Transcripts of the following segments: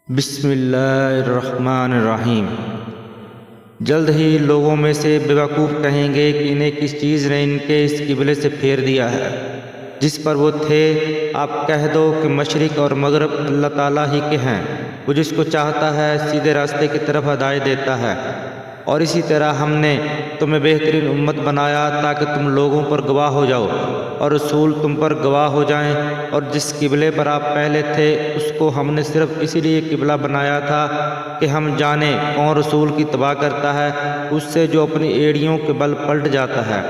بسم اللہ الرحمن الرحیم۔ جلد ہی لوگوں میں سے بیوقوف کہیں گے کہ انہیں کس چیز نے ان کے اس قبلے سے پھیر دیا ہے جس پر وہ تھے۔ آپ کہہ دو کہ مشرق اور مغرب اللہ تعالیٰ ہی کے ہیں، وہ جس کو چاہتا ہے سیدھے راستے کی طرف ہدایت دیتا ہے۔ اور اسی طرح ہم نے تمہیں بہترین امت بنایا تاکہ تم لوگوں پر گواہ ہو جاؤ اور رسول تم پر گواہ ہو جائیں۔ اور جس قبلے پر آپ پہلے تھے اس کو ہم نے صرف اسی لیے قبلہ بنایا تھا کہ ہم جانیں کون رسول کی اتباع کرتا ہے اس سے جو اپنی ایڑیوں کے بل پلٹ جاتا ہے۔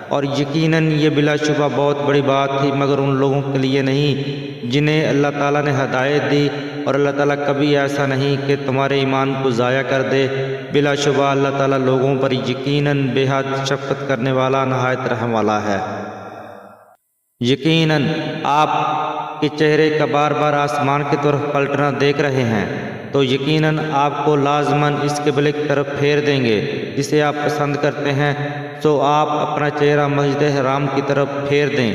اور یقیناً یہ بلا شبہ بہت بڑی بات تھی مگر ان لوگوں کے لیے نہیں جنہیں اللہ تعالیٰ نے ہدایت دی، اور اللہ تعالیٰ کبھی ایسا نہیں کہ تمہارے ایمان کو ضائع کر دے۔ بلا شبہ اللہ تعالیٰ لوگوں پر یقیناً بے حد شفقت کرنے والا نہایت رحم والا ہے۔ یقیناً آپ کے چہرے کا بار بار آسمان کی طرف پلٹنا دیکھ رہے ہیں تو یقیناً آپ کو لازماً اس قبلے کی طرف پھیر دیں گے جسے آپ پسند کرتے ہیں، سو آپ اپنا چہرہ مسجد حرام کی طرف پھیر دیں،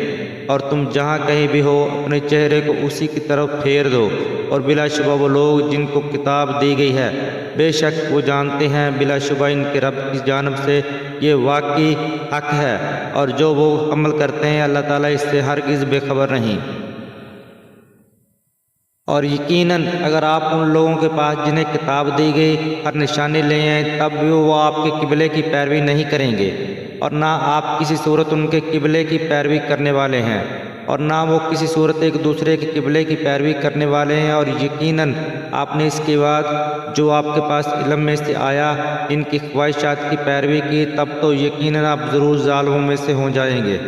اور تم جہاں کہیں بھی ہو اپنے چہرے کو اسی کی طرف پھیر دو۔ اور بلا شبہ وہ لوگ جن کو کتاب دی گئی ہے بے شک وہ جانتے ہیں بلا شبہ ان کے رب کی جانب سے یہ واقعی حق ہے، اور جو وہ عمل کرتے ہیں اللہ تعالیٰ اس سے ہرگز بے خبر نہیں۔ اور یقیناً اگر آپ ان لوگوں کے پاس جنہیں کتاب دی گئی ہر نشانی لے آئیں تب بھی وہ آپ کے قبلے کی پیروی نہیں کریں گے، اور نہ آپ کسی صورت ان کے قبلے کی پیروی کرنے والے ہیں، اور نہ وہ کسی صورت ایک دوسرے کے قبلے کی پیروی کرنے والے ہیں۔ اور یقیناً آپ نے اس کے بعد جو آپ کے پاس علم میں سے آیا ان کی خواہشات کی پیروی کی تب تو یقیناً آپ ضرور ظالموں میں سے ہو جائیں گے۔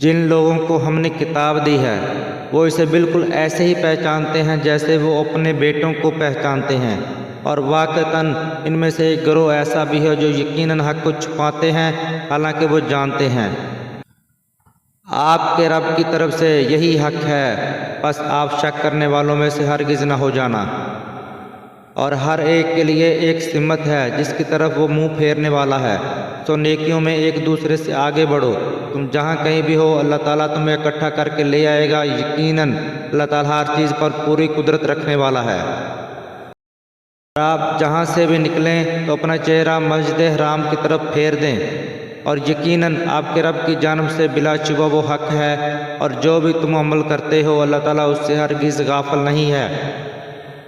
جن لوگوں کو ہم نے کتاب دی ہے وہ اسے بالکل ایسے ہی پہچانتے ہیں جیسے وہ اپنے بیٹوں کو پہچانتے ہیں، اور واقعتاً ان میں سے ایک گروہ ایسا بھی ہے جو یقیناً حق کو چھپاتے ہیں حالانکہ وہ جانتے ہیں۔ آپ کے رب کی طرف سے یہی حق ہے، بس آپ شک کرنے والوں میں سے ہرگز نہ ہو جانا۔ اور ہر ایک کے لیے ایک سمت ہے جس کی طرف وہ منہ پھیرنے والا ہے، سو نیکیوں میں ایک دوسرے سے آگے بڑھو۔ تم جہاں کہیں بھی ہو اللہ تعالیٰ تمہیں اکٹھا کر کے لے آئے گا، یقیناً اللہ تعالیٰ ہر چیز پر پوری قدرت رکھنے والا ہے۔ اور آپ جہاں سے بھی نکلیں تو اپنا چہرہ مسجد حرام کی طرف پھیر دیں، اور یقیناً آپ کے رب کی جانب سے بلا شبہ وہ حق ہے، اور جو بھی تم عمل کرتے ہو اللہ تعالیٰ اس سے ہرگز غافل نہیں ہے۔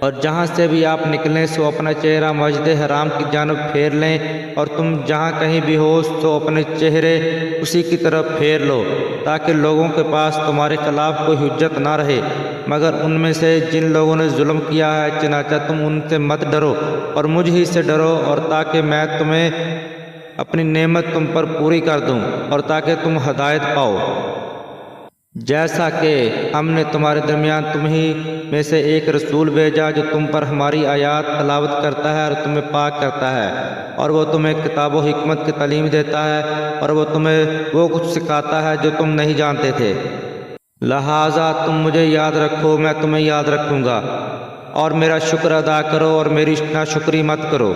اور جہاں سے بھی آپ نکلیں سو اپنا چہرہ مسجد حرام کی جانب پھیر لیں، اور تم جہاں کہیں بھی ہو سو اپنے چہرے اسی کی طرف پھیر لو تاکہ لوگوں کے پاس تمہارے خلاف کوئی حجت نہ رہے مگر ان میں سے جن لوگوں نے ظلم کیا ہے، چنانچہ تم ان سے مت ڈرو اور مجھ ہی سے ڈرو، اور تاکہ میں تمہیں اپنی نعمت تم پر پوری کر دوں اور تاکہ تم ہدایت پاؤ۔ جیسا کہ ہم نے تمہارے درمیان تم ہی میں سے ایک رسول بھیجا جو تم پر ہماری آیات تلاوت کرتا ہے اور تمہیں پاک کرتا ہے، اور وہ تمہیں کتاب و حکمت کی تعلیم دیتا ہے، اور وہ تمہیں وہ کچھ سکھاتا ہے جو تم نہیں جانتے تھے۔ لہٰذا تم مجھے یاد رکھو، میں تمہیں یاد رکھوں گا، اور میرا شکر ادا کرو اور میری ناشکری مت کرو۔